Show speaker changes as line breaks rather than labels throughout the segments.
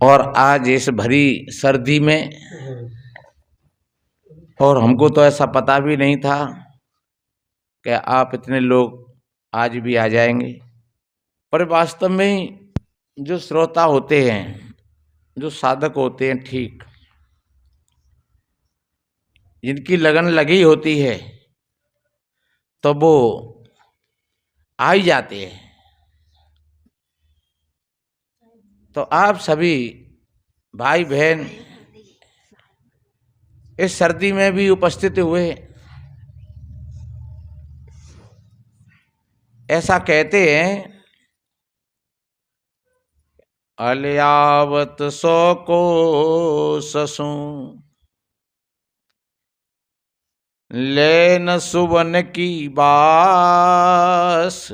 और आज इस भरी सर्दी में, और हमको तो ऐसा पता भी नहीं था कि आप इतने लोग आज भी आ जाएंगे। पर वास्तव में जो श्रोता होते हैं, जो साधक होते हैं, ठीक जिनकी लगन लगी होती है तो वो आ ही जाते हैं। तो आप सभी भाई बहन इस सर्दी में भी उपस्थित हुए। ऐसा कहते हैं, अलयावत सो को ससु लेन सुवन की बास,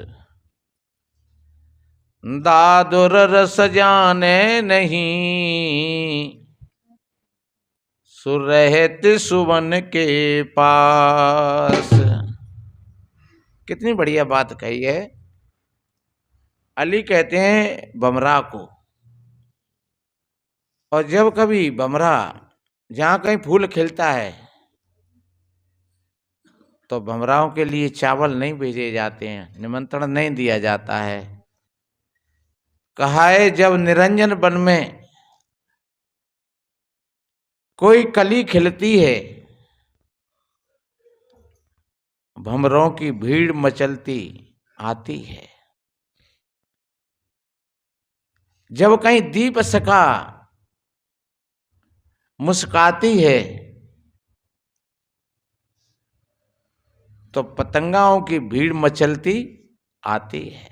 दादुर रस जाने नहीं सुरहित सुवन के पास। कितनी बढ़िया बात कही है। अली कहते हैं बमरा को, और जब कभी बमरा जहाँ कहीं फूल खिलता है तो भमराओं के लिए चावल नहीं भेजे जाते हैं, निमंत्रण नहीं दिया जाता है। कहा है जब निरंजन वन में कोई कली खिलती है, भमरों की भीड़ मचलती आती है। जब कहीं दीप शिखा मुस्काती है तो पतंगाओं की भीड़ मचलती आती है।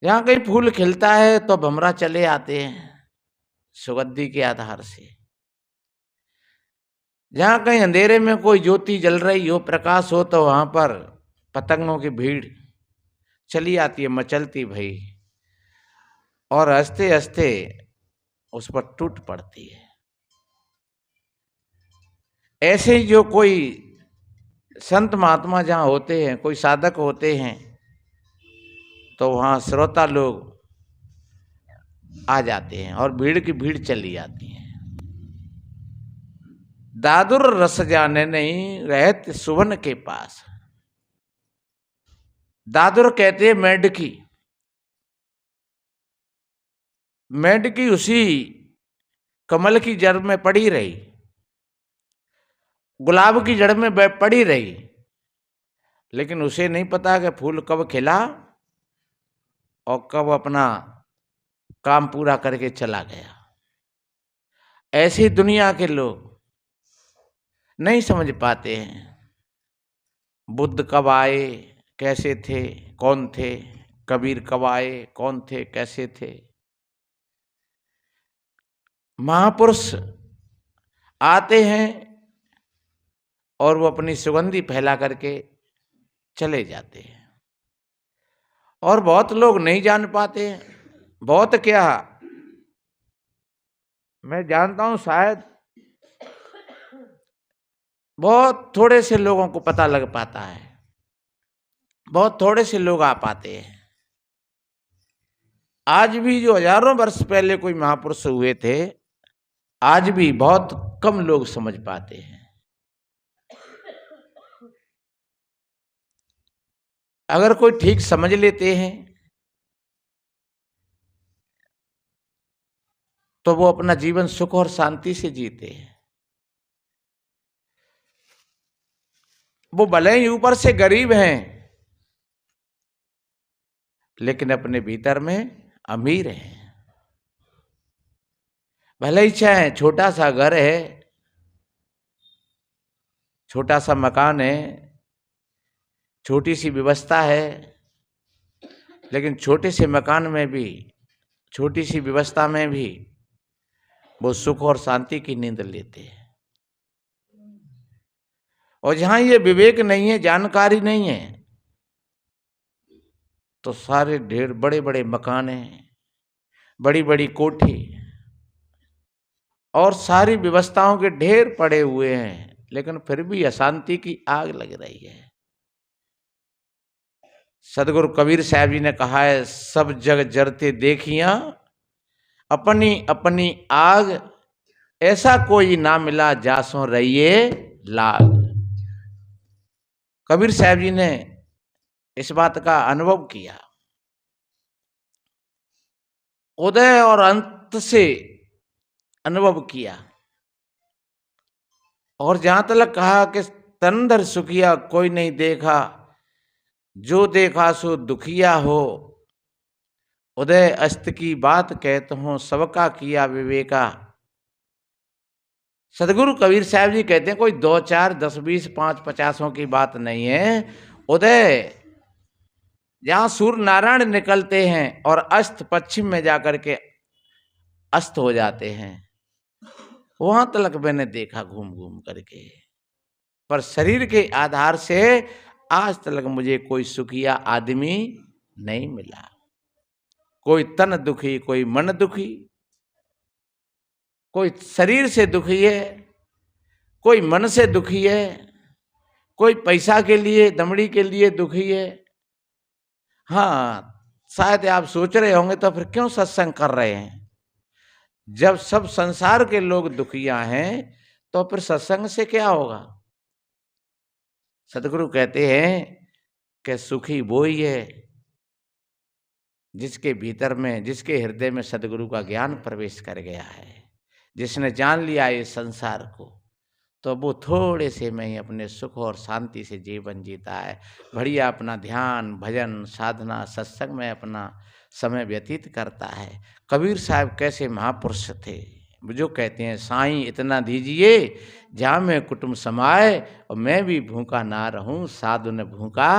जहां कहीं फूल खिलता है तो भमरा चले आते हैं सुगंधि के आधार से। जहां कहीं अंधेरे में कोई ज्योति जल रही हो, प्रकाश हो, तो वहां पर पतंगों की भीड़ चली आती है, मचलती भई, और हंसते हंसते उस पर टूट पड़ती है। ऐसे ही जो कोई संत महात्मा जहाँ होते हैं, कोई साधक होते हैं, तो वहाँ श्रोता लोग आ जाते हैं और भीड़ की भीड़ चली आती है। दादुर रस जाने नहीं रहत सुवन के पास। दादुर कहते हैं मेंढकी। मेंढकी उसी कमल की जड़ में पड़ी रही, गुलाब की जड़ में पड़ी रही, लेकिन उसे नहीं पता कि फूल कब खिला और कब अपना काम पूरा करके चला गया। ऐसी दुनिया के लोग नहीं समझ पाते हैं बुद्ध कब आए, कैसे थे, कौन थे, कबीर कब आए, कौन थे, कैसे थे। महापुरुष आते हैं और वो अपनी सुगंधी फैला करके चले जाते हैं, और बहुत लोग नहीं जान पाते हैं। बहुत क्या, मैं जानता हूं शायद बहुत थोड़े से लोगों को पता लग पाता है, बहुत थोड़े से लोग आ पाते हैं। आज भी जो हजारों वर्ष पहले कोई महापुरुष हुए थे, आज भी बहुत कम लोग समझ पाते हैं। अगर कोई ठीक समझ लेते हैं तो वो अपना जीवन सुख और शांति से जीते हैं। वो भले ही ऊपर से गरीब हैं, लेकिन अपने भीतर में अमीर हैं। भले ही चाहे छोटा सा घर है, छोटा सा मकान है, छोटी सी व्यवस्था है, लेकिन छोटे से मकान में भी, छोटी सी व्यवस्था में भी वो सुख और शांति की नींद लेते हैं। और जहां ये विवेक नहीं है, जानकारी नहीं है, तो सारे ढेर बड़े बड़े मकान हैं, बड़ी बड़ी कोठी और सारी व्यवस्थाओं के ढेर पड़े हुए हैं, लेकिन फिर भी अशांति की आग लग रही है। सदगुरु कबीर साहब जी ने कहा है, सब जग जरते देखियां अपनी अपनी आग, ऐसा कोई ना मिला जासों रहिए लाग। कबीर साहब जी ने इस बात का अनुभव किया। उदय और अंत से अनुभव किया। और जहां तक कहा कि तंदर सुखिया कोई नहीं देखा, जो देखा सो दुखिया हो। उदय अस्त की बात कहता हूं, सबका किया विवेका। सदगुरु कबीर साहब जी कहते हैं कोई 2 4 10 20 5 50 की बात नहीं है। उदय जहां सूर्य नारायण निकलते हैं और अस्त पश्चिम में जाकर के अस्त हो जाते हैं, वहां तक मैंने देखा घूम घूम करके। पर शरीर के आधार से आज तक मुझे कोई सुखिया आदमी नहीं मिला। कोई तन दुखी, कोई मन दुखी, कोई शरीर से दुखी है, कोई मन से दुखी है, कोई पैसा के लिए, दमड़ी के लिए दुखी है। हाँ, शायद आप सोच रहे होंगे तो फिर क्यों सत्संग कर रहे हैं? जब सब संसार के लोग दुखिया हैं तो फिर सत्संग से क्या होगा? सदगुरु कहते हैं कि सुखी वो ही है जिसके भीतर में, जिसके हृदय में सदगुरु का ज्ञान प्रवेश कर गया है, जिसने जान लिया इस संसार को, तो वो थोड़े से में ही अपने सुख और शांति से जीवन जीता है। बढ़िया अपना ध्यान, भजन, साधना, सत्संग में अपना समय व्यतीत करता है। कबीर साहब कैसे महापुरुष थे, जो कहते हैं साईं इतना दीजिए जहाँ में कुटुंब समाए, और मैं भी भूखा ना रहूं, साधु न भूखा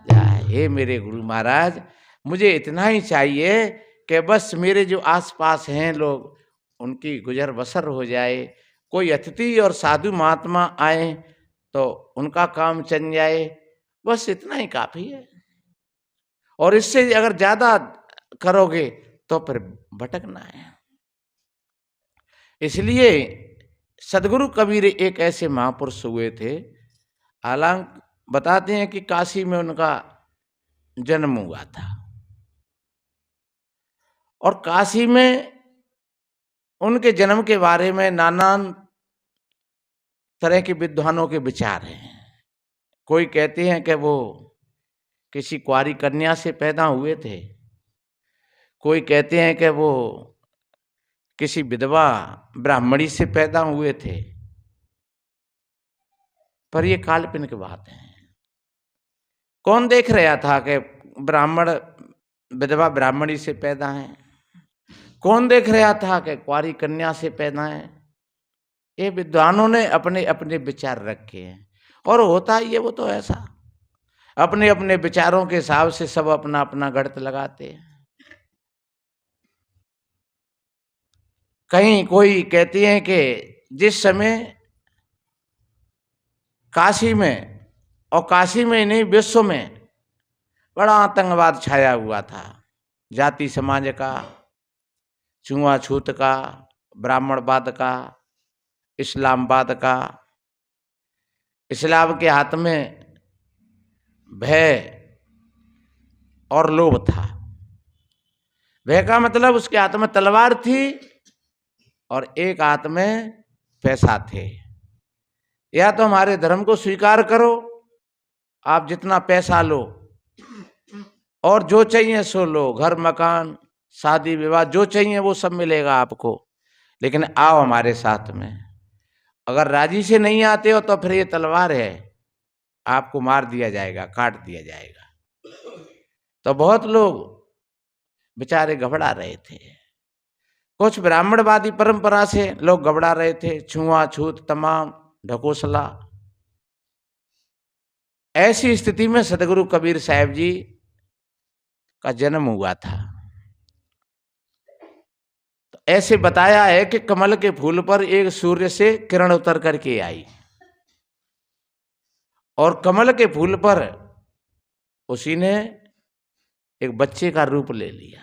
जाए। हे मेरे गुरु महाराज, मुझे इतना ही चाहिए कि बस मेरे जो आसपास हैं लोग, उनकी गुजर बसर हो जाए। कोई अतिथि और साधु महात्मा आए तो उनका काम चल जाए, बस इतना ही काफी है। और इससे अगर ज्यादा करोगे तो फिर भटकना है। इसलिए सदगुरु कबीर एक ऐसे महापुरुष हुए थे। हालांकि बताते हैं कि काशी में उनका जन्म हुआ था, और काशी में उनके जन्म के बारे में नाना तरह के विद्वानों के विचार हैं। कोई कहते हैं कि वो किसी कुंवारी कन्या से पैदा हुए थे, कोई कहते हैं कि वो किसी विधवा ब्राह्मणी से पैदा हुए थे, पर ये काल्पनिक बात है। कौन देख रहा था कि ब्राह्मण विधवा ब्राह्मणी से पैदा है? कौन देख रहा था कि कुंवारी कन्या से पैदा है? ये विद्वानों ने अपने अपने विचार रखे हैं, और होता ही है वो तो ऐसा। अपने अपने विचारों के हिसाब से सब अपना अपना गणित लगाते हैं। कहीं कोई कहते हैं कि जिस समय काशी में, और काशी में नहीं विश्व में बड़ा आतंकवाद छाया हुआ था, जाति समाज का, छुआछूत का, ब्राह्मणवाद का, इस्लामवाद का। इस्लाम के हाथ में भय और लोभ था। भय का मतलब उसके हाथ में तलवार थी और एक हाथ में पैसा थे। या तो हमारे धर्म को स्वीकार करो, आप जितना पैसा लो और जो चाहिए सो लो, घर मकान शादी विवाह जो चाहिए वो सब मिलेगा आपको, लेकिन आओ हमारे साथ में। अगर राजी से नहीं आते हो तो फिर ये तलवार है, आपको मार दिया जाएगा, काट दिया जाएगा। तो बहुत लोग बेचारे घबरा रहे थे। कुछ ब्राह्मणवादी परंपरा से लोग घबरा रहे थे, छुआछूत तमाम ढकोसला। ऐसी स्थिति में सदगुरु कबीर साहब जी का जन्म हुआ था। तो ऐसे बताया है कि कमल के फूल पर एक सूर्य से किरण उतर करके आई, और कमल के फूल पर उसी ने एक बच्चे का रूप ले लिया।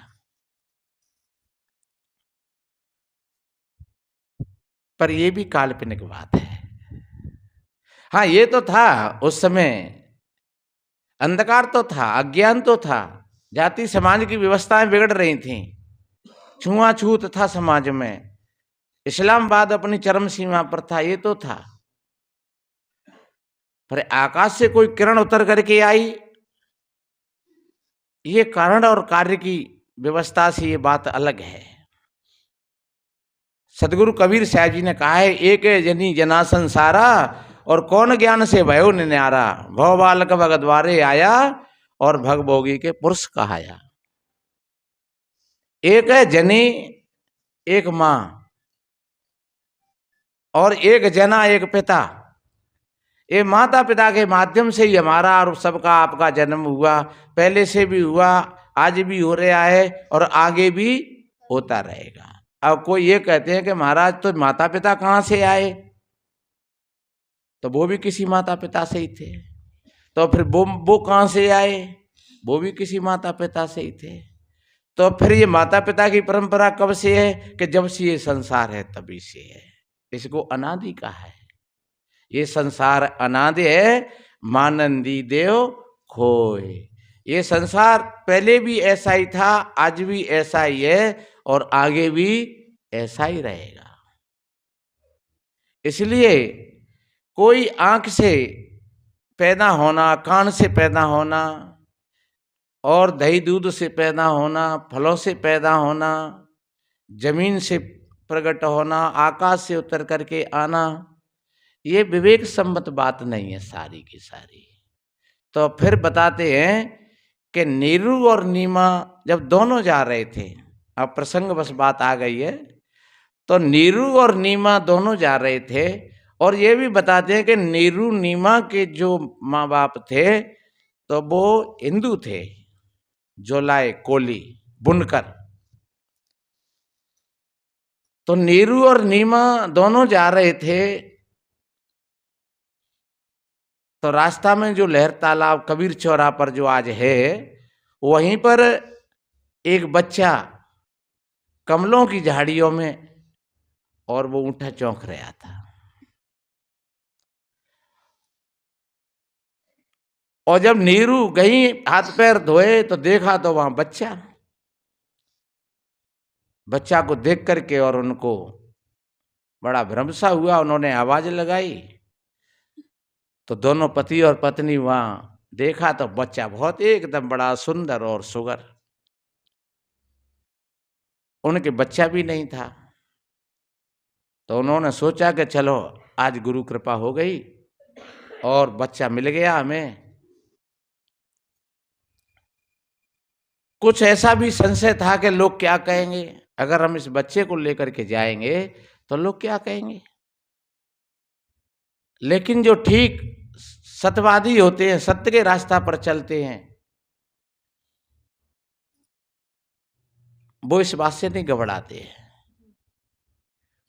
पर यह भी काल्पनिक बात है। हाँ, ये तो था उस समय, अंधकार तो था, अज्ञान तो था, जाति समाज की व्यवस्थाएं बिगड़ रही थीं। छुआछूत था समाज में, इस्लामाबाद अपनी चरम सीमा पर था, ये तो था। पर आकाश से कोई किरण उतर करके आई, ये कारण और कार्य की व्यवस्था से ये बात अलग है। सदगुरु कबीर साहब जी ने कहा है, एक जनी जना संसारा और कौन ज्ञान से भयो निन्यारा, भव बालक भगद्वारे आया और भग भोगी के पुरुष कहाया। एक है जनी, एक मां, और एक जना, एक पिता। ये माता पिता के माध्यम से ही हमारा और सबका आपका जन्म हुआ, पहले से भी हुआ, आज भी हो रहा है और आगे भी होता रहेगा। अब कोई ये कहते हैं कि महाराज तो माता पिता कहाँ से आए, तो वो भी किसी माता पिता से ही थे। तो फिर वो कहाँ से आए, वो भी किसी माता पिता से ही थे। तो फिर ये माता पिता की परंपरा कब से है कि जब से ये संसार है तभी से है। इसको अनादि कहा है। ये संसार अनादि है, मानंदी देव खोए। ये संसार पहले भी ऐसा ही था, आज भी ऐसा ही है और आगे भी ऐसा ही रहेगा। इसलिए कोई आंख से पैदा होना, कान से पैदा होना और दही दूध से पैदा होना, फलों से पैदा होना, जमीन से प्रकट होना, आकाश से उतर करके आना, ये विवेक सम्मत बात नहीं है सारी की सारी। तो फिर बताते हैं कि नीरू और नीमा जब दोनों जा रहे थे, अब प्रसंग बस बात आ गई है, तो नीरू और नीमा दोनों जा रहे थे। और ये भी बताते हैं कि नीरू नीमा के जो माँ बाप थे तो वो हिंदू थे, जोलाए कोली बुनकर। तो नीरू और नीमा दोनों जा रहे थे, तो रास्ता में जो लहर तालाब कबीर चौरा पर जो आज है, वहीं पर एक बच्चा कमलों की झाड़ियों में, और वो ऊँटा चौंक रहा था। और जब नीरू गई हाथ पैर धोए तो देखा तो वहां बच्चा को देख करके और उनको बड़ा भ्रम सा हुआ। उन्होंने आवाज लगाई तो दोनों पति और पत्नी वहां देखा तो बच्चा बहुत एकदम बड़ा सुंदर और सुगर, उनके बच्चा भी नहीं था। तो उन्होंने सोचा कि चलो आज गुरु कृपा हो गई और बच्चा मिल गया हमें। कुछ ऐसा भी संशय था कि लोग क्या कहेंगे, अगर हम इस बच्चे को लेकर के जाएंगे तो लोग क्या कहेंगे। लेकिन जो ठीक सत्यवादी होते हैं, सत्य के रास्ता पर चलते हैं, वो इस बात से नहीं घबराते हैं।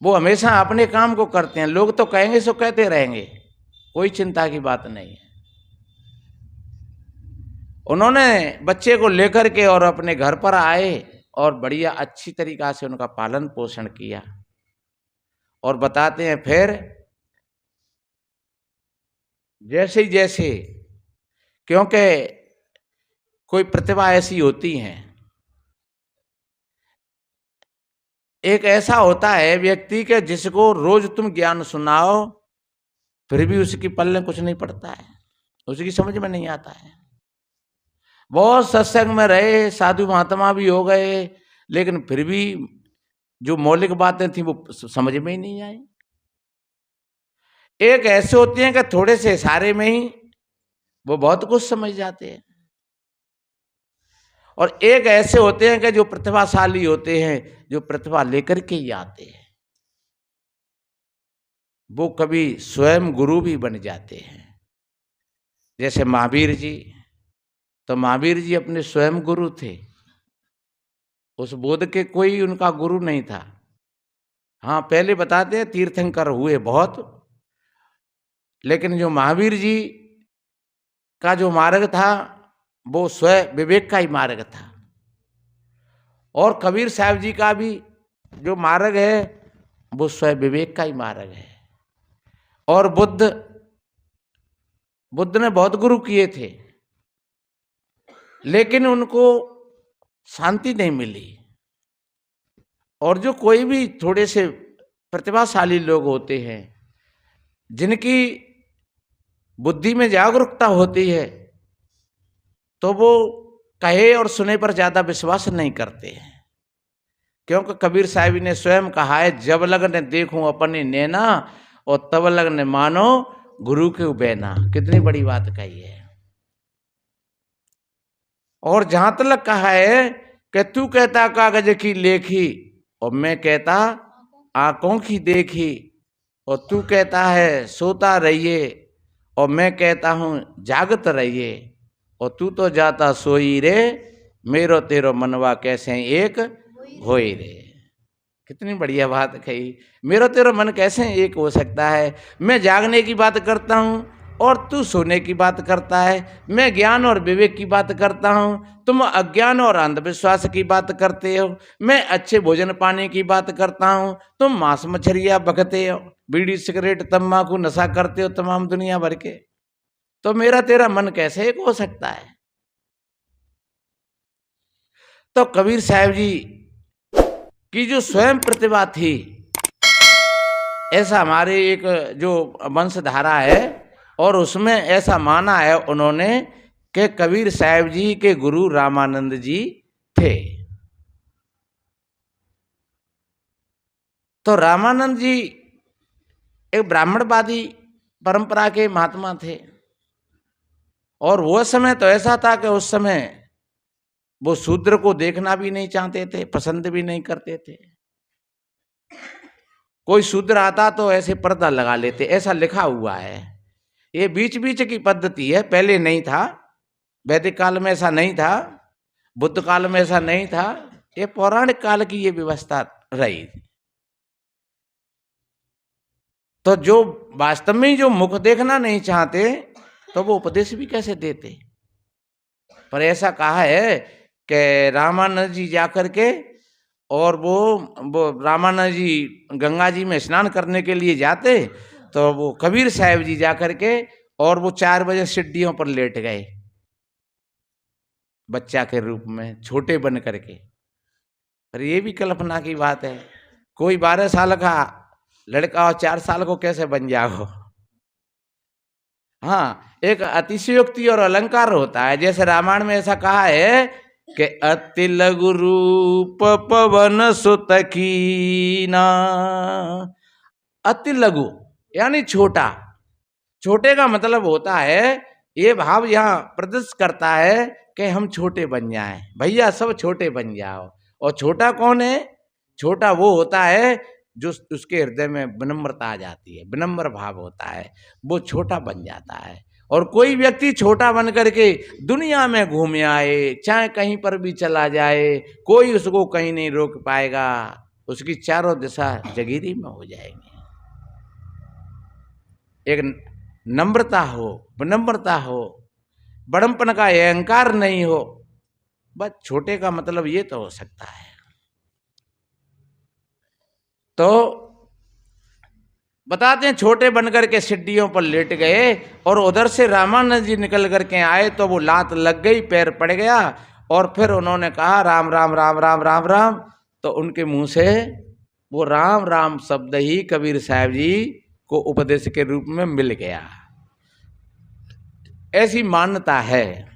वो हमेशा अपने काम को करते हैं। लोग तो कहेंगे सो कहते रहेंगे, कोई चिंता की बात नहीं है। उन्होंने बच्चे को लेकर के और अपने घर पर आए और बढ़िया अच्छी तरीका से उनका पालन पोषण किया। और बताते हैं फिर जैसे ही जैसे, क्योंकि कोई प्रतिभा ऐसी होती है, एक ऐसा होता है व्यक्ति के जिसको रोज तुम ज्ञान सुनाओ फिर भी उसकी पल्ले कुछ नहीं पड़ता है, उसकी समझ में नहीं आता है। बहुत सत्संग में रहे, साधु महात्मा भी हो गए, लेकिन फिर भी जो मौलिक बातें थी वो समझ में ही नहीं आई। एक ऐसे होते हैं कि थोड़े से इशारे में ही वो बहुत कुछ समझ जाते हैं, और एक ऐसे होते हैं कि जो प्रतिभाशाली होते हैं, जो प्रतिभा लेकर के ही आते हैं, वो कभी स्वयं गुरु भी बन जाते हैं। जैसे महावीर जी, तो महावीर जी अपने स्वयं गुरु थे, उस बोध के कोई उनका गुरु नहीं था। हाँ, पहले बताते हैं तीर्थंकर हुए बहुत, लेकिन जो महावीर जी का जो मार्ग था वो स्वयं विवेक का ही मार्ग था। और कबीर साहब जी का भी जो मार्ग है वो स्वयं विवेक का ही मार्ग है। और बुद्ध ने बहुत गुरु किए थे, लेकिन उनको शांति नहीं मिली। और जो कोई भी थोड़े से प्रतिभाशाली लोग होते हैं, जिनकी बुद्धि में जागरूकता होती है, तो वो कहे और सुने पर ज्यादा विश्वास नहीं करते हैं। क्योंकि कबीर साहब ने स्वयं कहा है, जब लगन देखूं अपने नैना और तब लगन मानो गुरु के बैना। कितनी बड़ी बात कही है। और जहां तक कहा है कि तू कहता कागज की लेखी और मैं कहता आंखों की देखी, और तू कहता है सोता रहिए और मैं कहता हूं जागत रहिए, और तू तो जाता सोई रे मेरो तेरो मनवा कैसे एक होई रे। कितनी बढ़िया बात कही। मेरो तेरो मन कैसे एक हो सकता है। मैं जागने की बात करता हूं और तू सोने की बात करता है। मैं ज्ञान और विवेक की बात करता हूं, तुम अज्ञान और अंधविश्वास की बात करते हो। मैं अच्छे भोजन पाने की बात करता हूं, तुम मांस मछलियां बकते हो, बीड़ी सिगरेट तंबाकू नशा करते हो तमाम दुनिया भर के। तो मेरा तेरा मन कैसे एक हो सकता है। तो कबीर साहब जी की जो स्वयं प्रतिभा थी, ऐसा हमारे एक जो वंशधारा है और उसमें ऐसा माना है उन्होंने कि कबीर साहब जी के गुरु रामानंद जी थे। तो रामानंद जी एक ब्राह्मणवादी परंपरा के महात्मा थे। और वो समय तो ऐसा था कि उस समय वो शूद्र को देखना भी नहीं चाहते थे, पसंद भी नहीं करते थे। कोई शूद्र आता तो ऐसे पर्दा लगा लेते, ऐसा लिखा हुआ है। ये बीच बीच की पद्धति है, पहले नहीं था। वैदिक काल में ऐसा नहीं था, बुद्ध काल में ऐसा नहीं था, ये पौराणिक काल की ये व्यवस्था रही। तो जो वास्तव में जो मुख देखना नहीं चाहते तो वो उपदेश भी कैसे देते। पर ऐसा कहा है कि रामानंद जी जाकर के, और वो रामानंद जी गंगा जी में स्नान करने के लिए जाते, तो वो कबीर साहब जी जाकर के और वो 4 बजे सीढ़ियों पर लेट गए बच्चा के रूप में, छोटे बन करके। पर ये भी कल्पना की बात है, कोई 12 साल का लड़का और 4 साल को कैसे बन जाओ। हाँ, एक अतिशयोक्ति और अलंकार होता है। जैसे रामायण में ऐसा कहा है कि अति लघु रूप पवन सुत कीना। अति लघु यानी छोटा। छोटे का मतलब होता है, ये भाव यहाँ प्रदर्शित करता है कि हम छोटे बन जाएं, भैया सब छोटे बन जाओ। और छोटा कौन है? छोटा वो होता है जो उसके हृदय में विनम्रता आ जाती है, विनम्र भाव होता है, वो छोटा बन जाता है। और कोई व्यक्ति छोटा बन करके दुनिया में घूम आए, चाहे कहीं पर भी चला जाए, कोई उसको कहीं नहीं रोक पाएगा, उसकी चारों दिशा जगीरी में हो जाएंगी। एक नम्रता हो, विनम्रता हो, बड़मपन का अहंकार नहीं हो, बस छोटे का मतलब ये तो हो सकता है। तो बताते हैं, छोटे बनकर के सीढ़ियों पर लेट गए और उधर से रामानंद जी निकल करके आए तो वो लात लग गई, पैर पड़ गया, और फिर उन्होंने कहा राम राम राम राम राम राम। तो उनके मुंह से वो राम राम शब्द ही कबीर साहब जी को उपदेश के रूप में मिल गया। ऐसी मान्यता है।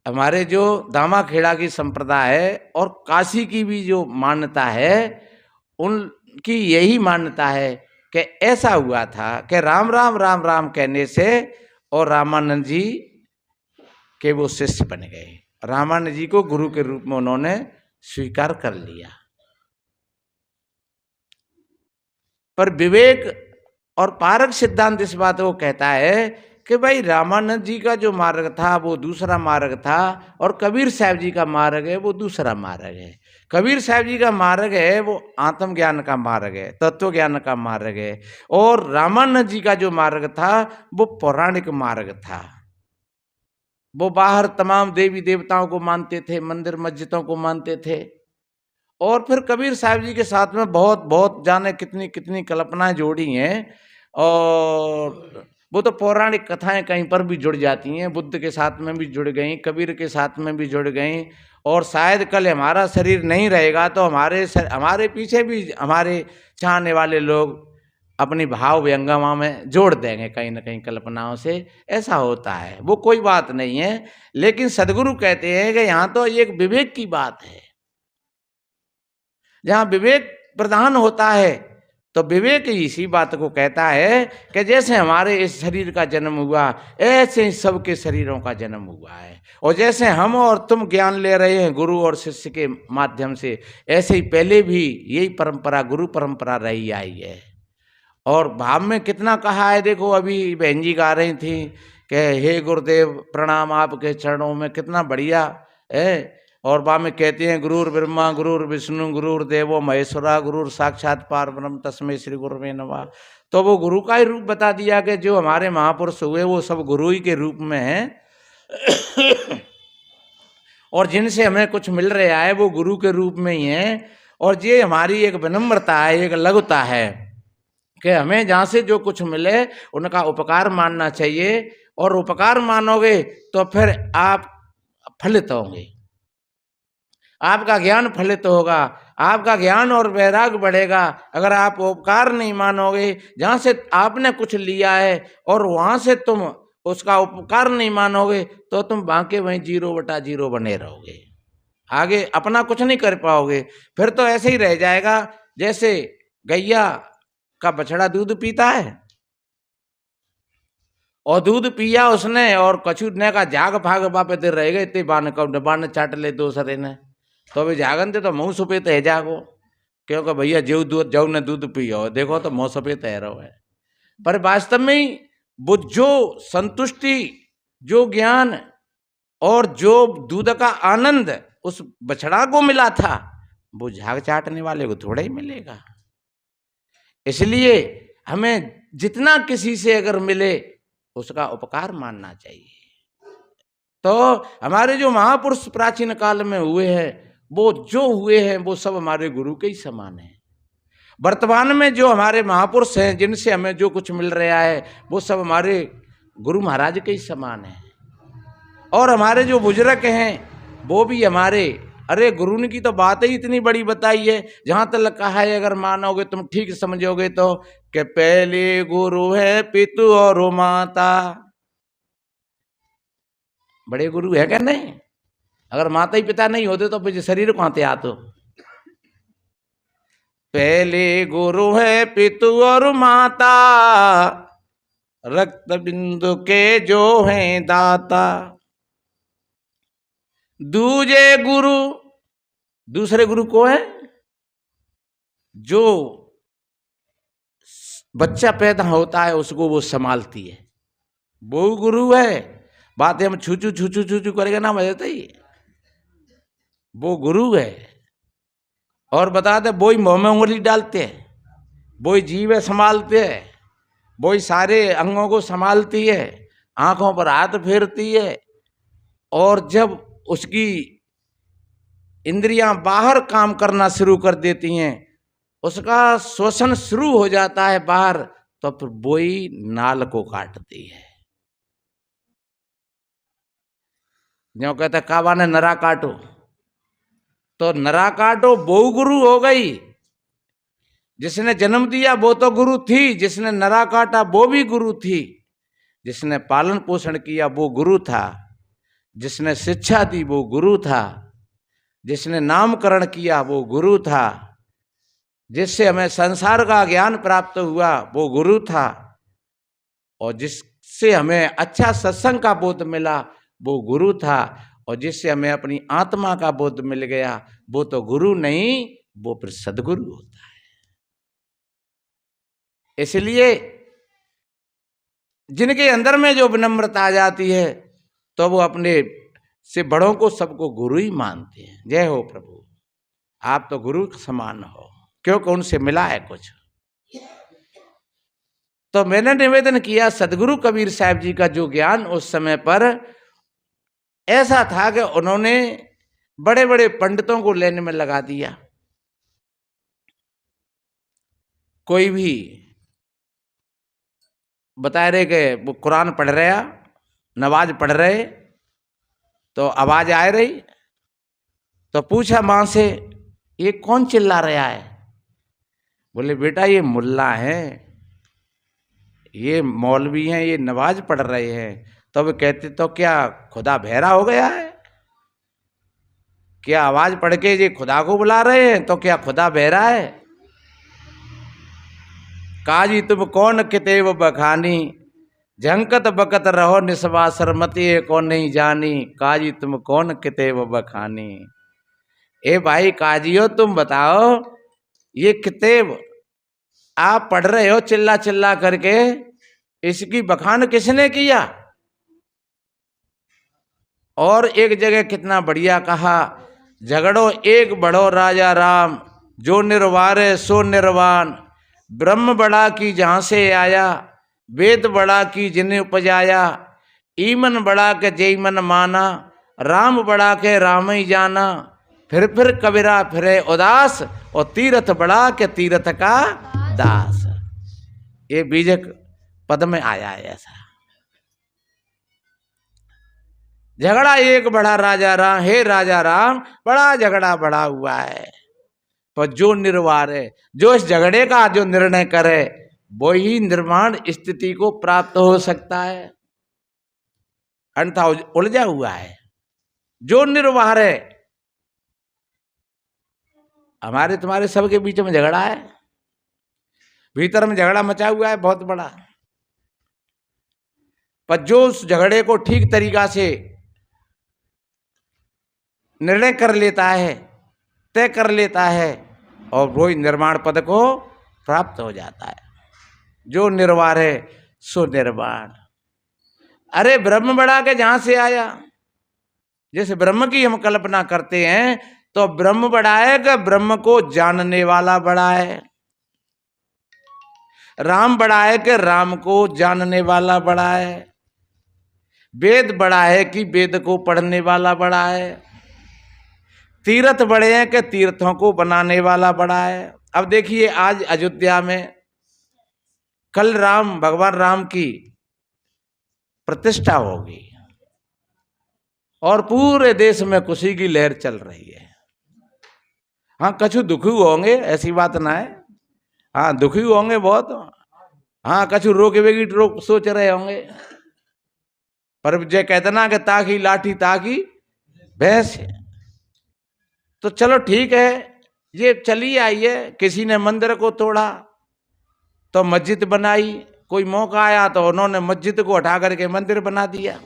हमारे जो दामाखेड़ा की संप्रदाय है और काशी की भी जो मान्यता है, उनकी यही मान्यता है कि ऐसा हुआ था कि राम राम राम राम कहने से और रामानंद जी के वो शिष्य बन गए। रामानंद जी को गुरु के रूप में उन्होंने स्वीकार कर लिया। पर विवेक और पारक सिद्धांत इस बात को कहता है कि भाई रामानंद जी का जो मार्ग था वो दूसरा मार्ग था, और कबीर साहब जी का मार्ग है वो दूसरा मार्ग है। कबीर साहब जी का मार्ग है वो आत्मज्ञान का मार्ग है, तत्व ज्ञान का मार्ग है, और रामानंद जी का जो मार्ग था वो पौराणिक मार्ग था। वो बाहर तमाम देवी देवताओं को मानते थे, मंदिर मस्जिदों को मानते थे, और फिर कबीर साहब जी के साथ में बहुत बहुत जाने कितनी कितनी कल्पनाएं जोड़ी हैं। और वो तो पौराणिक कथाएं कहीं पर भी जुड़ जाती हैं, बुद्ध के साथ में भी जुड़ गई, कबीर के साथ में भी जुड़ गई। और शायद कल हमारा शरीर नहीं रहेगा तो हमारे पीछे भी हमारे चाहने वाले लोग अपनी भाव व्यंगमा में जोड़ देंगे कहीं ना कहीं कल्पनाओं से। ऐसा होता है, वो कोई बात नहीं है। लेकिन सदगुरु कहते हैं कि यहाँ तो एक विवेक की बात है। जहाँ विवेक प्रधान होता है तो विवेक इसी बात को कहता है कि जैसे हमारे इस शरीर का जन्म हुआ, ऐसे ही सबके शरीरों का जन्म हुआ है। और जैसे हम और तुम ज्ञान ले रहे हैं गुरु और शिष्य के माध्यम से, ऐसे ही पहले भी यही परंपरा गुरु परंपरा रही आई है। और भाव में कितना कहा है, देखो अभी बहन जी गा रही थी कि हे गुरुदेव प्रणाम आपके चरणों में, कितना बढ़िया है। और बाद में कहते हैं गुरुर ब्रह्मा गुरुर विष्णु गुरुर देवो महेश्वरा गुरुर साक्षात पारब्रह्म तस्मै श्री गुरुवे नमः। तो वो गुरु का ही रूप बता दिया कि जो हमारे महापुरुष हुए वो सब गुरु ही के रूप में हैं। और जिनसे हमें कुछ मिल रहा है वो गुरु के रूप में ही है। और ये हमारी एक विनम्रता है, एक लघुता है कि हमें जहाँ से जो कुछ मिले उनका उपकार मानना चाहिए। और उपकार मानोगे तो फिर आप फलित होंगे, आपका ज्ञान फलित होगा, आपका ज्ञान और वैराग बढ़ेगा। अगर आप उपकार नहीं मानोगे, जहाँ से आपने कुछ लिया है और वहाँ से तुम उसका उपकार नहीं मानोगे तो तुम बांके वहीं 0/0 बने रहोगे, आगे अपना कुछ नहीं कर पाओगे। फिर तो ऐसे ही रह जाएगा जैसे गैया का बछड़ा दूध पीता है और दूध पिया उसने और कछु ने का जाग भाग बापे दे रह गए ते बान चाट ले दूसरे ने, तो अभी जागन थे तो मुँह सफेद है जागो, क्योंकि भैया जो दूध जऊ ने दूध पियो देखो तो मुँह सफेद है रहो है। पर वास्तव में ही वो जो संतुष्टि, जो ज्ञान और जो दूध का आनंद उस बछड़ा को मिला था वो झाग चाटने वाले को थोड़ा ही मिलेगा। इसलिए हमें जितना किसी से अगर मिले उसका उपकार मानना चाहिए। तो हमारे जो महापुरुष प्राचीन काल में हुए हैं वो जो हुए हैं वो सब हमारे गुरु के ही समान हैं। वर्तमान में जो हमारे महापुरुष हैं जिनसे हमें जो कुछ मिल रहा है वो सब हमारे गुरु महाराज के ही समान है। और हमारे जो बुजुर्ग हैं वो भी हमारे, अरे गुरु ने की तो बात ही इतनी बड़ी बताई है, जहां तक कहा है अगर मानोगे तुम ठीक समझोगे तो कि पहले गुरु है पितु और माता। बड़े गुरु है क्या? नहीं, अगर माता ही पिता नहीं होते तो फिर शरीर कहां थे आते। पहले गुरु है पितु और माता, रक्त बिंदु के जो हैं दाता। दूजे गुरु, दूसरे गुरु को है जो बच्चा पैदा होता है उसको वो संभालती है, वो गुरु है। बातें हम छू छू करेगा ना बजाता ही, वो गुरु है। और बताते वही मुँह में उंगली डालते हैं, वही जीव संभालते है, वही सारे अंगों को संभालती है, आंखों पर हाथ फेरती है। और जब उसकी इंद्रियां बाहर काम करना शुरू कर देती हैं, उसका श्वसन शुरू हो जाता है बाहर, तो फिर वही नाल को काटती है। जो कहते काबा ने नरा काटो, तो नरा काटो वो गुरु हो गई। जिसने जन्म दिया वो तो गुरु थी, जिसने नरा काटा वो भी गुरु थी, जिसने पालन पोषण किया वो गुरु था, जिसने शिक्षा दी वो गुरु था, जिसने नामकरण किया वो गुरु था, जिससे हमें संसार का ज्ञान प्राप्त हुआ वो गुरु था, और जिससे हमें अच्छा सत्संग का बोध मिला वो गुरु था, और जिससे हमें अपनी आत्मा का बोध मिल गया वो तो गुरु नहीं, वो फिर सदगुरु होता है। इसलिए जिनके अंदर में जो विनम्रता आ जाती है तो वो अपने से बड़ों को सबको गुरु ही मानते हैं। जय हो प्रभु, आप तो गुरु समान हो, क्योंकि उनसे मिला है कुछ। तो मैंने निवेदन किया सदगुरु कबीर साहब जी का जो ज्ञान उस समय पर ऐसा था कि उन्होंने बड़े बड़े पंडितों को लेने में लगा दिया। कोई भी बता रहे कि वो कुरान पढ़ रहे, नमाज पढ़ रहे, तो आवाज आ रही, तो पूछा माँ से, ये कौन चिल्ला रहा है? बोले बेटा ये मुल्ला है, ये मौलवी हैं, ये नमाज पढ़ रहे हैं। तो वे कहते तो क्या खुदा बहरा हो गया है? क्या आवाज पढ़ के ये खुदा को बुला रहे हैं? तो क्या खुदा बहरा है? काजी तुम कौन कितेब बखानी, झंकत बकत रहो निस्वा सरमती कौन नहीं जानी। काजी तुम कौन कितेब बखानी। ए भाई काजियो तुम बताओ, ये कितेब आप पढ़ रहे हो चिल्ला चिल्ला करके, इसकी बखान किसने किया? और एक जगह कितना बढ़िया कहा, झगड़ो एक बड़ो राजा राम, जो निर्वारे सो निर्वाण। ब्रह्म बड़ा की जहां से आया, वेद बड़ा की जिन्हें उपजाया। ईमन बड़ा के जयमन माना, राम बड़ा के राम ही जाना। फिर कबीरा फिरे उदास, और तीरथ बड़ा के तीरथ का दास। ये बीजक पद में आया है ऐसा। झगड़ा एक बड़ा राजा राम, हे राजा राम बड़ा झगड़ा बड़ा हुआ है। पर जो निर्वार है, जो इस झगड़े का जो निर्णय करे, वो ही निर्माण स्थिति को प्राप्त हो सकता है, अन्यथा उलझा हुआ है। जो निर्वाह है, हमारे तुम्हारे सबके बीच में झगड़ा है, भीतर में झगड़ा मचा हुआ है बहुत बड़ा। पर जो उस झगड़े को ठीक तरीका से निर्णय कर लेता है, तय कर लेता है, और वो ही निर्माण पद को प्राप्त हो जाता है। जो निर्वाण है सो निर्वाण। अरे ब्रह्म बड़ा के जहां से आया, जैसे ब्रह्म की हम कल्पना करते हैं, तो ब्रह्म बड़ा है कि ब्रह्म को जानने वाला बड़ा है। राम बड़ा है कि राम को जानने वाला बड़ा है। वेद बड़ा है कि वेद को पढ़ने वाला बड़ा है। तीर्थ बड़े हैं कि तीर्थों को बनाने वाला बड़ा है। अब देखिए आज अयोध्या में कल भगवान राम की प्रतिष्ठा होगी और पूरे देश में खुशी की लहर चल रही है। हाँ कछु दुखी होंगे, ऐसी बात ना है, हाँ दुखी होंगे बहुत, हाँ कछु रोके सोच रहे होंगे, पर जे कहते ना कि ताकि लाठी ताकि भैंस। तो चलो ठीक है, ये चली आई है। किसी ने मंदिर को तोड़ा तो मस्जिद बनाई, कोई मौका आया तो उन्होंने मस्जिद को हटा करके मंदिर बना दिया।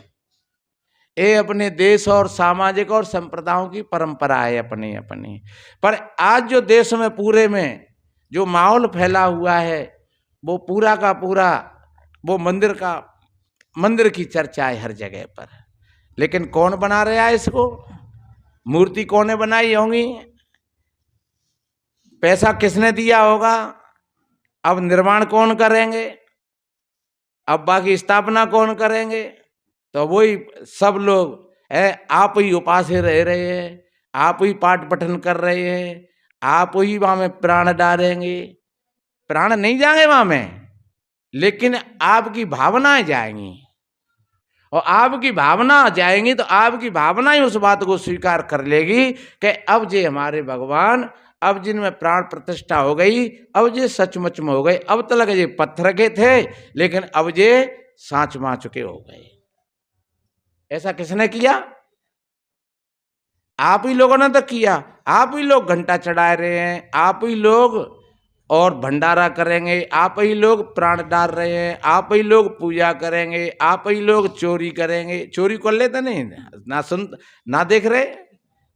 ये अपने देश और सामाजिक और संप्रदायों की परंपरा है अपनी अपनी। पर आज जो देश में पूरे में जो माहौल फैला हुआ है, वो पूरा का पूरा वो मंदिर की चर्चा है हर जगह पर। लेकिन कौन बना रहा है इसको? मूर्ति कौन ने बनाई होंगी? पैसा किसने दिया होगा? अब निर्माण कौन करेंगे? अब बाकी स्थापना कौन करेंगे? तो वही सब लोग आप ही उपास रह रहे हैं, आप ही पाठ पठन कर रहे हैं, आप ही वहां में प्राण डालेंगे। प्राण नहीं जाएंगे वहां में, लेकिन आपकी भावनाएं जाएंगी, और आपकी भावना जाएंगी तो आपकी भावनाएं उस बात को स्वीकार कर लेगी कि अब जे हमारे भगवान, अब जिनमें प्राण प्रतिष्ठा हो गई, अब जे सचमुच में हो गए। अब तक ये पत्थर के थे, लेकिन अब जे सांच मा चुके हो गए। ऐसा किसने किया? आप ही लोगों ने तो किया। आप ही लोग घंटा चढ़ा रहे हैं, आप ही लोग और भंडारा करेंगे, आप ही लोग प्राण डाल रहे हैं, आप ही लोग पूजा करेंगे, आप ही लोग चोरी करेंगे। चोरी कर लेते नहीं ना, सुन ना देख रहे।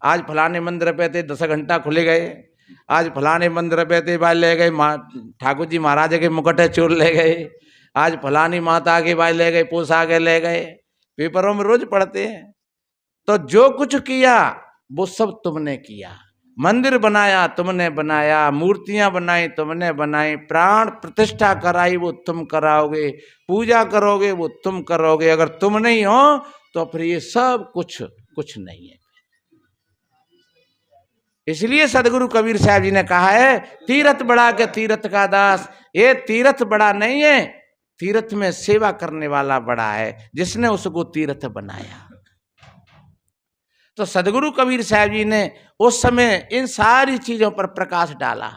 आज फलाने मंदिर पे थे 10 घंटा खुले गए, आज फलाने मंदिर पे थे भाई ले गए ठाकुर जी महाराज के मुकुट चोर ले गए, आज फलानी माता के भाई ले गए पोशाक ले गए। पेपरों में रोज पढ़ते हैं। तो जो कुछ किया वो सब तुमने किया। मंदिर बनाया तुमने बनाया, मूर्तियां बनाई तुमने बनाई, प्राण प्रतिष्ठा कराई वो तुम कराओगे, पूजा करोगे वो तुम करोगे। अगर तुम नहीं हो तो फिर ये सब कुछ नहीं है। इसलिए सदगुरु कबीर साहब जी ने कहा है, तीरथ बड़ा के तीरथ का दास। ये तीरथ बड़ा नहीं है, तीर्थ में सेवा करने वाला बड़ा है, जिसने उसको तीर्थ बनाया। तो सदगुरु कबीर साहब जी ने उस समय इन सारी चीजों पर प्रकाश डाला।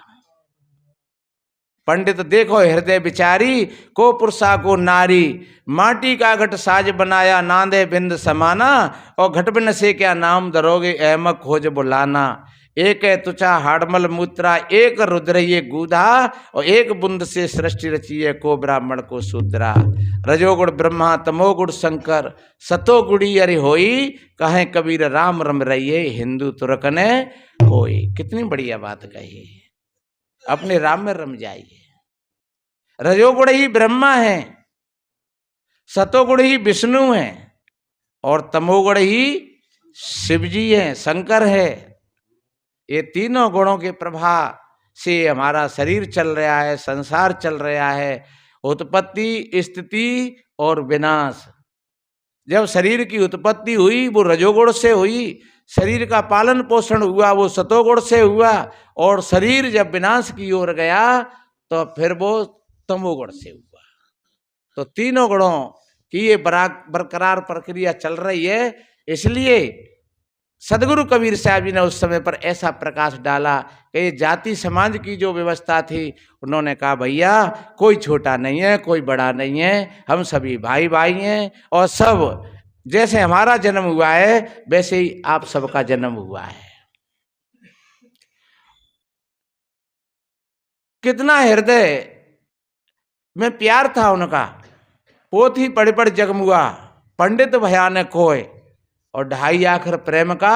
पंडित देखो हृदय विचारी, को पुरुषा को नारी, माटी का घट साज बनाया, नांदे बिंद समाना, और घट बिन से क्या नाम धरोगे, अहमक खोज बुलाना। एक है तुचा हाड़मल मूत्रा, एक रुद्र ये गूधा, और एक बुंद से सृष्टि रची है, को ब्राह्मण को शूद्रा। रजोगुण ब्रह्मा तमोगुण शंकर, सतोगुणी अरि होई, कहें कबीर राम रम रहिए, हिंदू तुर्क ने कोई। कितनी बढ़िया बात कही, अपने राम में रम जाइए। रजोगुण ही ब्रह्मा है, सतोगुण ही विष्णु है, और तमोगुण ही शिव जी है, शंकर है। ये तीनों गुणों के प्रभाव से हमारा शरीर चल रहा है, संसार चल रहा है, उत्पत्ति स्थिति और विनाश। जब शरीर की उत्पत्ति हुई वो रजोगुण से हुई, शरीर का पालन पोषण हुआ वो सतोगुण से हुआ, और शरीर जब विनाश की ओर गया तो फिर वो तमोगुण से हुआ। तो तीनों गुणों की ये बरकरार प्रक्रिया चल रही है। इसलिए सदगुरु कबीर साहब जी ने उस समय पर ऐसा प्रकाश डाला कि जाति समाज की जो व्यवस्था थी, उन्होंने कहा भैया कोई छोटा नहीं है, कोई बड़ा नहीं है, हम सभी भाई भाई हैं, और सब जैसे हमारा जन्म हुआ है वैसे ही आप सबका जन्म हुआ है। कितना हृदय में प्यार था उनका। पोथी पढ़ पढ़ जगमुआ, पंडित भयानक होए, और 2.5 आखर प्रेम का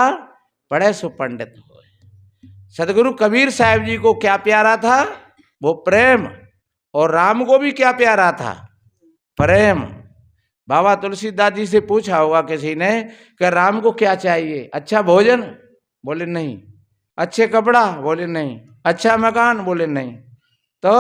पढ़े सो पंडित होए। सदगुरु कबीर साहब जी को क्या प्यारा था, वो प्रेम। और राम को भी क्या प्यारा था, प्रेम। बाबा तुलसीदास जी से पूछा होगा किसी ने कि राम को क्या चाहिए, अच्छा भोजन, बोले नहीं। अच्छे कपड़ा, बोले नहीं। अच्छा मकान, बोले नहीं। तो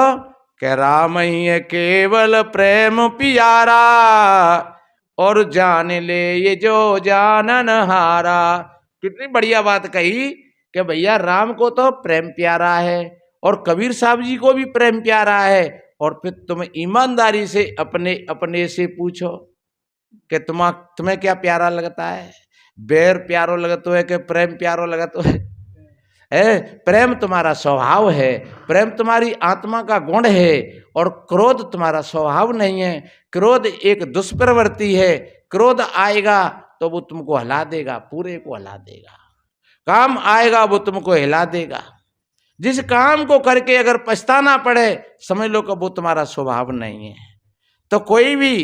कह राम ही है केवल प्रेम प्यारा, और जान ले ये जो जानन हारा। कितनी बढ़िया बात कही कि भैया राम को तो प्रेम प्यारा है, और कबीर साहब जी को भी प्रेम प्यारा है। और फिर तुम ईमानदारी से अपने अपने से पूछो कि तुम्हें क्या प्यारा लगता है, बैर प्यारो लगता है कि प्रेम प्यारो लगता है? प्रेम तुम्हारा स्वभाव है, प्रेम तुम्हारी आत्मा का गुण है, और क्रोध तुम्हारा स्वभाव नहीं है। क्रोध एक दुष्प्रवृत्ति है। क्रोध आएगा तो वो तुमको हिला देगा, पूरे को हिला देगा। काम आएगा वो तुमको हिला देगा। जिस काम को करके अगर पछताना पड़े, समझ लो कि वो तुम्हारा स्वभाव नहीं है। तो कोई भी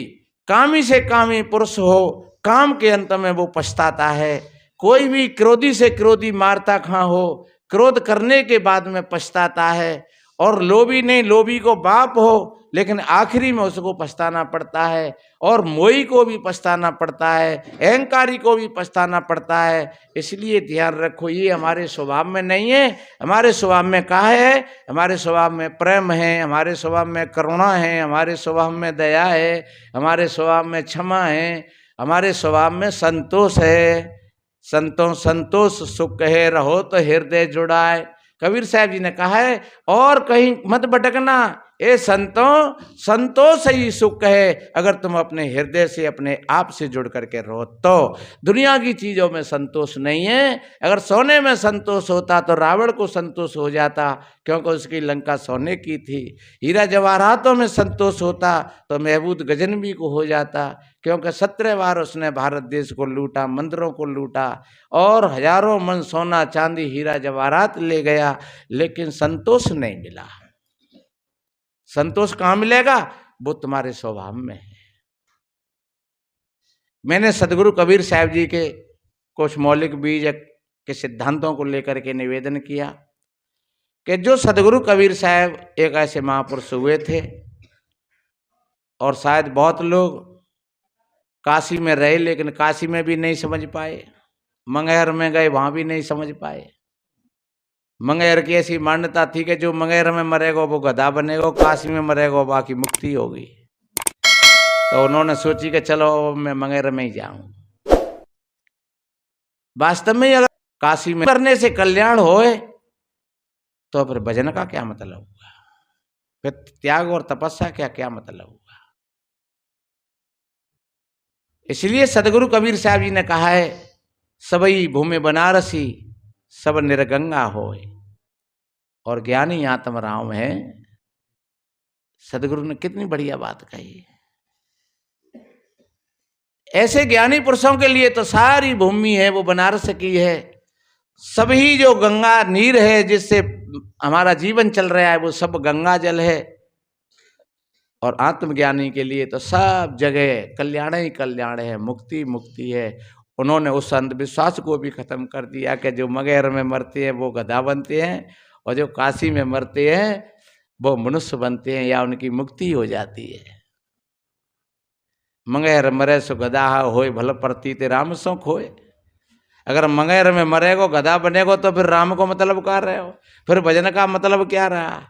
कामी से कामी पुरुष हो, काम के अंत में वो पछताता है। कोई भी क्रोधी से क्रोधी मारता खां हो, क्रोध करने के बाद में पछताता है। और लोभी नहीं, लोभी को बाप हो, लेकिन आखिरी में उसको पछताना पड़ता है। और मोही को भी पछताना पड़ता है, अहंकारी को भी पछताना पड़ता है। इसलिए ध्यान रखो, ये हमारे स्वभाव में नहीं है। हमारे स्वभाव में क्या है, हमारे स्वभाव में प्रेम है, हमारे स्वभाव में करुणा है, हमारे स्वभाव में दया है, हमारे स्वभाव में क्षमा है, हमारे स्वभाव में संतोष है। संतोष सुख है, रहो तो हृदय जुड़ाए। कबीर साहब जी ने कहा है, और कहीं मत भटकना, ए संतों, संतोष ही सुख है। अगर तुम अपने हृदय से, अपने आप से जुड़ करके रहो तो। दुनिया की चीजों में संतोष नहीं है। अगर सोने में संतोष होता तो रावण को संतोष हो जाता, क्योंकि उसकी लंका सोने की थी। हीरा जवाहरातों में संतोष होता तो महमूद गजनवी को हो जाता, क्योंकि 17 बार उसने भारत देश को लूटा, मंदिरों को लूटा, और हजारों मन सोना चांदी हीरा जवाहरात ले गया, लेकिन संतोष नहीं मिला। संतोष कहाँ मिलेगा, वो तुम्हारे स्वभाव में है। मैंने सदगुरु कबीर साहब जी के कुछ मौलिक बीज के सिद्धांतों को लेकर के निवेदन किया कि जो सदगुरु कबीर साहब एक ऐसे महापुरुष हुए थे, और शायद बहुत लोग काशी में रहे लेकिन काशी में भी नहीं समझ पाए, मंगेर में गए वहां भी नहीं समझ पाए। मंगेर की ऐसी मान्यता थी कि जो मंगेर में मरेगा वो गधा बनेगा, काशी में मरेगा बाकी मुक्ति होगी। तो उन्होंने सोची कि चलो मैं मंगेर में ही जाऊं। वास्तव में अगर काशी में करने से कल्याण होए तो फिर भजन का क्या मतलब हुआ, फिर त्याग और तपस्या क्या क्या मतलब हुआ। इसलिए सदगुरु कबीर साहब जी ने कहा है, सबई भूमि बनारसी सब निर्गंगा होए, और ज्ञानी आत्म राम है। सदगुरु ने कितनी बढ़िया बात कही। ऐसे ज्ञानी पुरुषों के लिए तो सारी भूमि है वो बनारस की है। सभी जो गंगा नीर है जिससे हमारा जीवन चल रहा है वो सब गंगा जल है। और आत्मज्ञानी के लिए तो सब जगह कल्याण ही कल्याण है, मुक्ति मुक्ति है। उन्होंने उस अंधविश्वास को भी खत्म कर दिया कि जो मगहर में मरते हैं वो गधा बनते हैं, और जो काशी में मरते हैं वो मनुष्य बनते हैं, या उनकी मुक्ति हो जाती है। मगहर मरे सो गधा होए, भल प्रतीत राम सो खोए। अगर मगहर में मरेगो गधा बनेगो तो फिर राम को मतलब क्या रहे हो, फिर भजन का मतलब क्या रहा।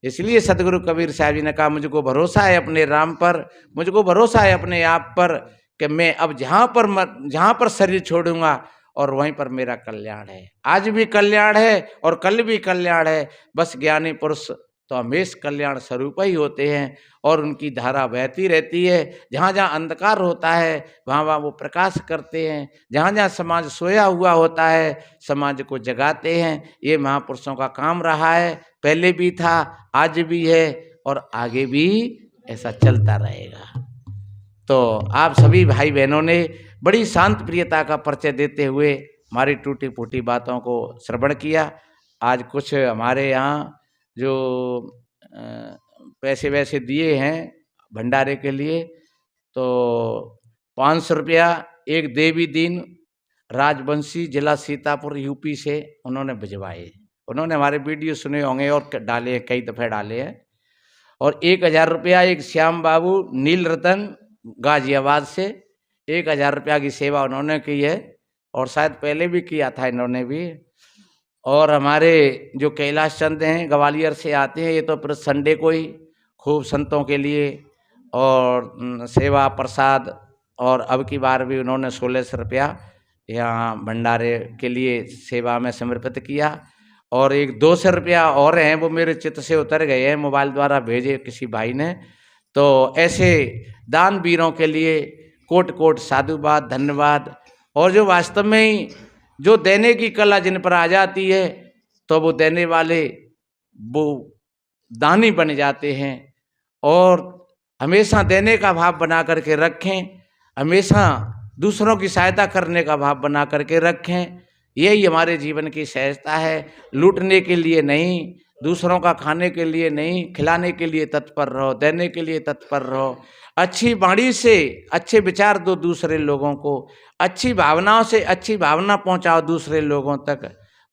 इसलिए सदगुरु कबीर साहब जी ने कहा, मुझको भरोसा है अपने राम पर, मुझको भरोसा है अपने आप पर, कि मैं अब जहाँ पर शरीर छोड़ूंगा और वहीं पर मेरा कल्याण है। आज भी कल्याण है और कल भी कल्याण है। बस ज्ञानी पुरुष तो हमेशा कल्याण स्वरूप ही होते हैं, और उनकी धारा बहती रहती है। जहाँ जहाँ अंधकार होता है वहाँ वहाँ वो प्रकाश करते हैं। जहाँ जहाँ समाज सोया हुआ होता है समाज को जगाते हैं। ये महापुरुषों का काम रहा है, पहले भी था, आज भी है, और आगे भी ऐसा चलता रहेगा। तो आप सभी भाई बहनों ने बड़ी शांत प्रियता का परिचय देते हुए हमारी टूटी फूटी बातों को श्रवण किया। आज कुछ हमारे यहाँ जो पैसे वैसे दिए हैं भंडारे के लिए, तो 500 रुपया एक देवी दीन राजवंशी जिला सीतापुर यूपी से उन्होंने भिजवाए। उन्होंने हमारे वीडियो सुने होंगे और डाले हैं, कई दफ़े डाले हैं। और 1000 रुपया एक श्याम बाबू नील रतन गाजियाबाद से 1000 रुपया की सेवा उन्होंने की है, और शायद पहले भी किया था इन्होंने भी। और हमारे जो कैलाश चंद हैं ग्वालियर से आते हैं, ये तो फिर संडे को ही खूब संतों के लिए और सेवा प्रसाद, और अब की बार भी उन्होंने 1600 रुपया यहाँ भंडारे के लिए सेवा में समर्पित किया। और एक 200 रुपया और हैं, वो मेरे चित्त से उतर गए हैं, मोबाइल द्वारा भेजे किसी भाई ने। तो ऐसे दान वीरों के लिए कोट कोट साधुवाद, धन्यवाद। और जो वास्तव में ही जो देने की कला जिन पर आ जाती है तो वो देने वाले वो दानी बन जाते हैं। और हमेशा देने का भाव बना करके रखें, हमेशा दूसरों की सहायता करने का भाव बना करके रखें। यही हमारे जीवन की सहजता है। लूटने के लिए नहीं, दूसरों का खाने के लिए नहीं, खिलाने के लिए तत्पर रहो, देने के लिए तत्पर रहो। अच्छी वाणी से अच्छे विचार दो दूसरे लोगों को, अच्छी भावनाओं से अच्छी भावना पहुंचाओ दूसरे लोगों तक।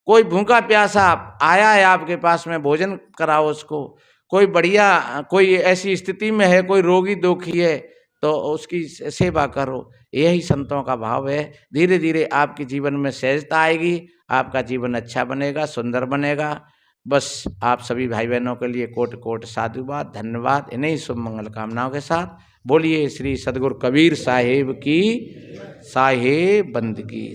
कोई भूखा प्यासा आया है आपके पास में, भोजन कराओ उसको। कोई बढ़िया, कोई ऐसी स्थिति में है, कोई रोगी दुखी है तो उसकी सेवा करो। यही संतों का भाव है। धीरे धीरे आपके जीवन में सहजता आएगी, आपका जीवन अच्छा बनेगा, सुंदर बनेगा। बस आप सभी भाई बहनों के लिए कोट कोट साधुवाद, धन्यवाद। इन्हीं शुभ मंगल कामनाओं के साथ बोलिए श्री सदगुरु कबीर साहिब की साहेब बंदगी।